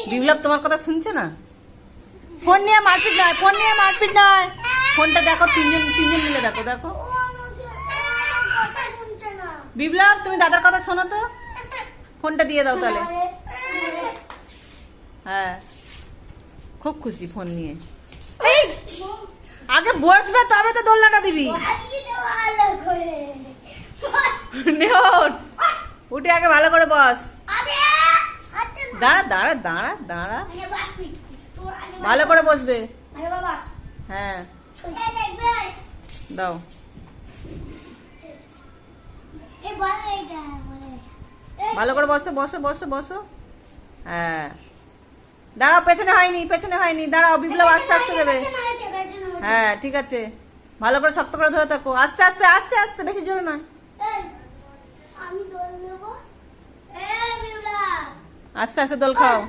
বিপ্লব তোমার কথা শুনছে না। ফোন নিয়ে মারপিট নয়, ফোন নিয়ে মারপিট নয়। ফোনটা দেখো, তিনজন মিলে দেখো দেখো। বিপ্লব তুমি দাদার কথা শোনো তো, ফোনটা দিয়ে দাও তাহলে। হ্যাঁ খুব খুশি ফোন নিয়ে। এই আগে বসবে তবে তো দোলনাটা দিবি। উঠে আগে ভালো করে বস। দাঁড়া দাঁড়া দাঁড়া দাঁড়া, ভালো করে বসবে। হ্যাঁ দাও। ভালো করে বসো বসো বসো বসো। হ্যাঁ দাঁড়াও, পেছনে হয়নি দাঁড়াও। বিপ্লব আস্তে আস্তে দেবে। হ্যাঁ ঠিক আছে, ভালো করে শক্ত করে ধরে থাকো। আস্তে আস্তে আস্তে আস্তে, বেশি জোরে নয়। আস্তে আস্তে দোল খাও।